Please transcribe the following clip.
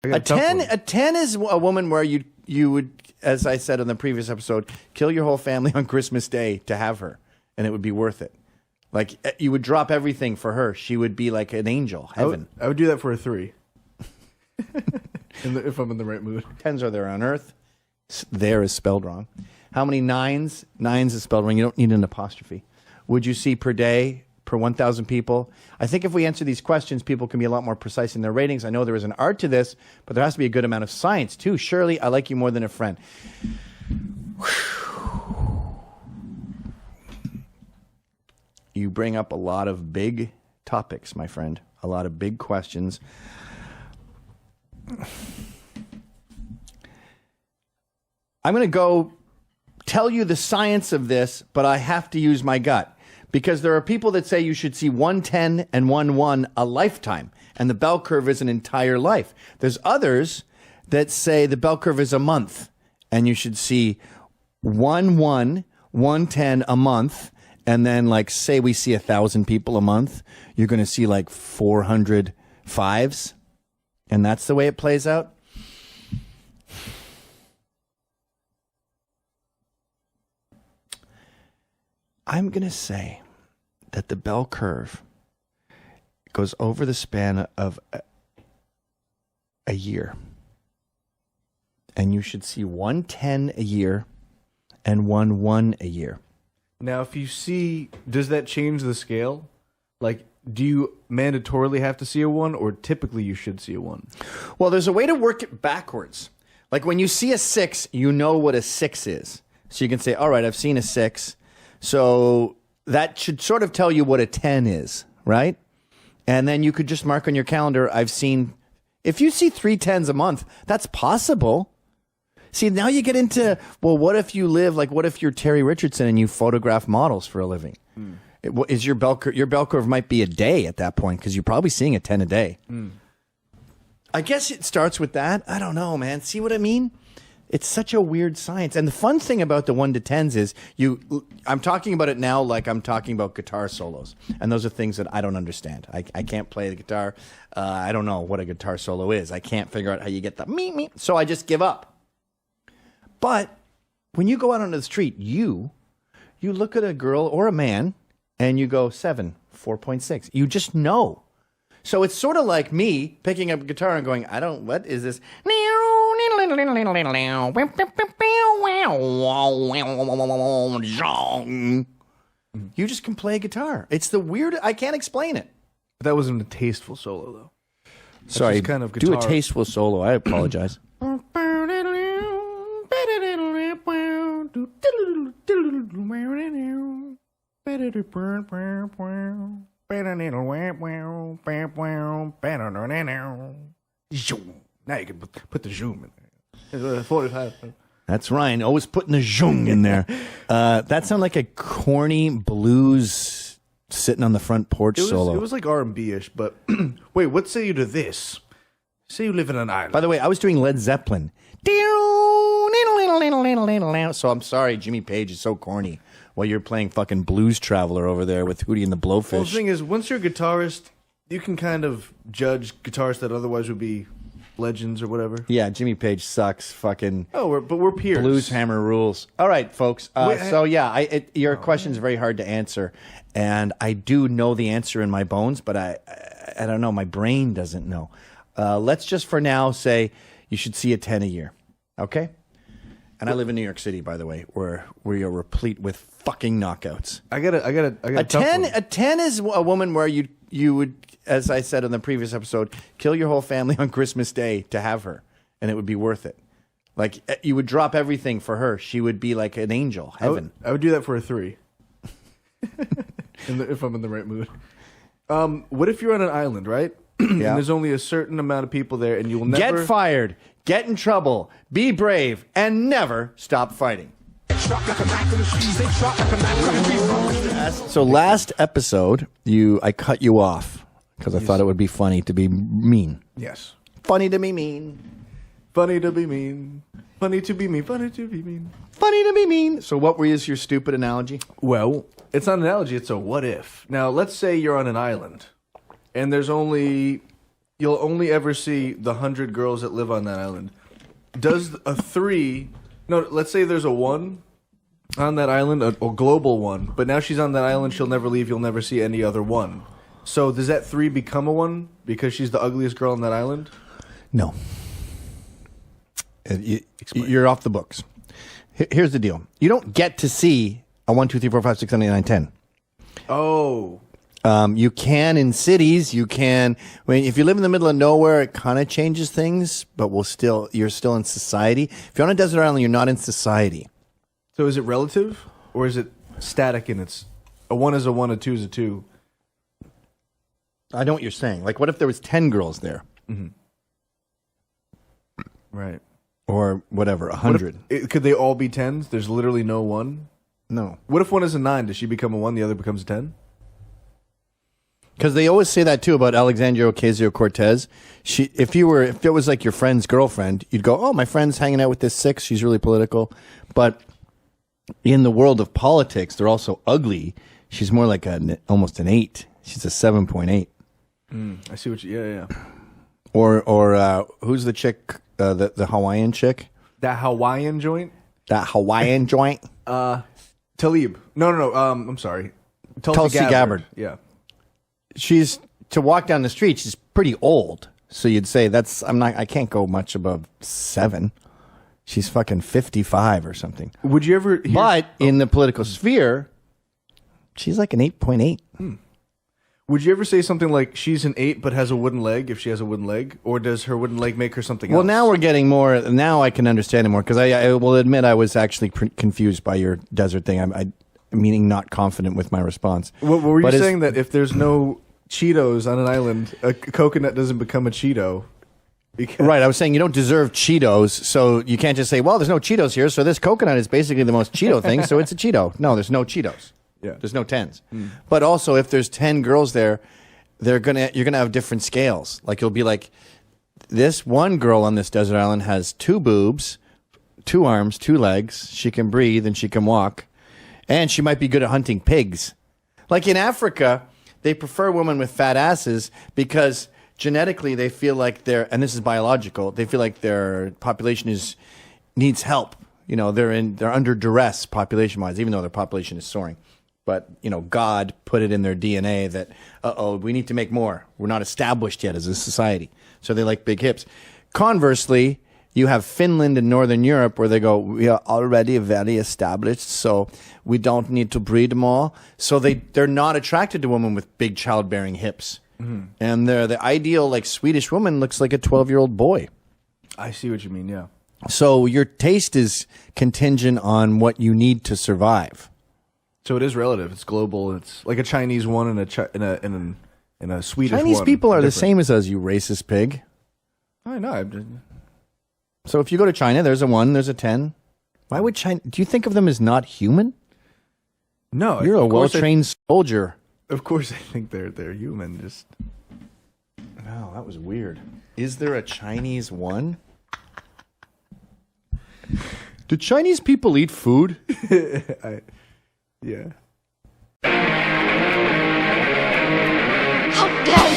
A 10 is a woman where you would, as I said in the previous episode, kill your whole family on Christmas Day to have her, and it would be worth it. Like, you would drop everything for her. She would be like an angel, heaven. I would do that for a 3. If I'm in the right mood. 10s are there on Earth. There is spelled wrong. How many 9s? 9s is spelled wrong. You don't need an apostrophe. Would you see per day, per 1,000 people? I think if we answer these questions, people can be a lot more precise in their ratings. I know there is an art to this, but there has to be a good amount of science, too. Shirley, I like you more than a friend. You bring up a lot of big topics, my friend. A lot of big questions. I'm going to go tell you the science of this, but I have to use my gut. Because there are people that say you should see 110 and 1-1 a lifetime, and the bell curve is an entire life. There's others that say the bell curve is a month, and you should see 1-1, 110 a month, and then, like, say we see 1,000 people a month, you're going to see like 400 5s, and that's the way it plays out. I'm going to say that the bell curve goes over the span of a year. And you should see 110 a year and 1-1 a year. Now, if you see, does that change the scale? Like, do you mandatorily have to see a 1, or typically you should see a 1? Well, there's a way to work it backwards. Like, when you see a 6, you know what a 6 is. So you can say, all right, I've seen a 6. So that should sort of tell you what a 10 is, right? And then you could just mark on your calendar, I've seen, if you see 3 10s a month, that's possible. See, now you get into, well, what if you live, like, what if you're Terry Richardson and you photograph models for a living? Is your bell curve might be a day at that point, because you're probably seeing a 10 a day. I guess it starts with that. I don't know, man. See what I mean? It's such a weird science. And the fun thing about the 1 to 10s is I'm talking about it now like I'm talking about guitar solos. And those are things that I don't understand. I can't play the guitar. I don't know what a guitar solo is. I can't figure out how you get the me. So I just give up. But when you go out on the street, you look at a girl or a man and you go 7, 4.6. You just know. So it's sort of like me picking up a guitar and going, what is this? You just can play guitar. It's the weird, I can't explain it. But that wasn't a tasteful solo, though. That's Sorry, kind of guitar. do a tasteful solo. I apologize. Now you can put the zoom in there. 45. That's Ryan, always putting the zhung in there. That sounded like a corny blues sitting on the front porch solo. It was like R&B-ish, but wait, what say you to this? Say you live in an island. By the way, I was doing Led Zeppelin. So I'm sorry, Jimmy Page is so corny while you're playing fucking Blues Traveler over there with Hootie and the Blowfish. Well, the thing is, once you're a guitarist, you can kind of judge guitarists that otherwise would be legends or whatever. Yeah, Jimmy Page sucks. Fucking. Oh, but we're peers. Blues Hammer rules. All right, folks. Your question is very hard to answer, and I do know the answer in my bones, but I don't know. My brain doesn't know. Let's just for now say you should see a 10 a year. Okay. And I live in New York City, by the way, where we are replete with fucking knockouts. I got a 10. A 10 is a woman where you would, as I said in the previous episode, kill your whole family on Christmas Day to have her, and it would be worth it. Like, you would drop everything for her. She would be like an angel, heaven. I would do that for a 3. If I'm in the right mood. What if you're on an island, right? Yeah. And there's only a certain amount of people there, and you will never get fired, get in trouble, be brave, and never stop fighting. So last episode, I cut you off because I thought it would be funny to be mean. Yes. Funny to be mean. Funny to be mean. Funny to be mean. Funny to be mean. Funny to be mean. So what was your stupid analogy? Well, it's not an analogy. It's a what if. Now, let's say you're on an island, and there's only you'll only ever see the 100 girls that live on that island. Does a 3... No, let's say there's a 1 on that island, a global 1, but now she's on that island, she'll never leave, you'll never see any other 1. So does that 3 become a 1 because she's the ugliest girl on that island? No. You're off the books. Here's the deal. You don't get to see a 1, 2, 3, 4, 5, 6, 7, 8, 9, 10. Oh. You can in cities. You can if you live in the middle of nowhere, it kind of changes things. But you're still in society. If you're on a desert island, you're not in society. So is it relative or is it static? In its a 1 is a 1, a 2 is a 2. I know what you're saying. Like, what if there was 10 girls there? Mm-hmm. Right. Or whatever, 100. Could they all be 10s? There's literally no 1. No. What if one is a 9? Does she become a 1? The other becomes a 10. Because they always say that too about Alexandria Ocasio-Cortez. If it was like your friend's girlfriend, you'd go, "Oh, my friend's hanging out with this 6. She's really political." But in the world of politics, they're also ugly. She's more like almost an 8. She's a 7.8. I see what you. Yeah. Or who's the chick? The Hawaiian chick. That Hawaiian joint. That Hawaiian joint. Talib. No. I'm sorry. Tulsi Gabbard. Yeah. She's to walk down the street. She's pretty old, so you'd say I can't go much above 7. She's fucking 55 or something. Would you ever? But in the political sphere, she's like an 8.8. Would you ever say something like she's an 8 but has a wooden leg if she has a wooden leg, or does her wooden leg make her something else? Well, now we're getting more. Now I can understand it more because I will admit I was actually confused by your desert thing. I'm meaning not confident with my response. What were you saying that if there's no Cheetos on an island, a coconut doesn't become a Cheeto? Right, I was saying you don't deserve Cheetos, so you can't just say, well, there's no Cheetos here, so this coconut is basically the most Cheeto thing, so it's a Cheeto. No, there's no Cheetos. Yeah. There's no 10s. But also, if there's 10 girls there, you're gonna have different scales. Like, you'll be like, this one girl on this desert island has 2 boobs, 2 arms, 2 legs. She can breathe and she can walk. And she might be good at hunting pigs. Like in Africa, they prefer women with fat asses because genetically they feel like and this is biological, they feel like their population needs help. You know, they're under duress population-wise, even though their population is soaring. But, God put it in their DNA that, we need to make more. We're not established yet as a society. So they like big hips. Conversely, you have Finland and Northern Europe where they go, we are already very established, so we don't need to breed more. So they're not attracted to women with big childbearing hips. Mm-hmm. And the ideal Swedish woman looks like a 12-year-old boy. I see what you mean, yeah. So your taste is contingent on what you need to survive. So it is relative. It's global. It's like a Chinese one and a Swedish one. Chinese people are the same as us, you racist pig. I know. So if you go to China, there's a 1, there's a 10. Why would China? Do you think of them as not human? No, you're a well-trained soldier. Of course, I think they're human. Just wow, that was weird. Is there a Chinese 1? Do Chinese people eat food? Yeah. How dare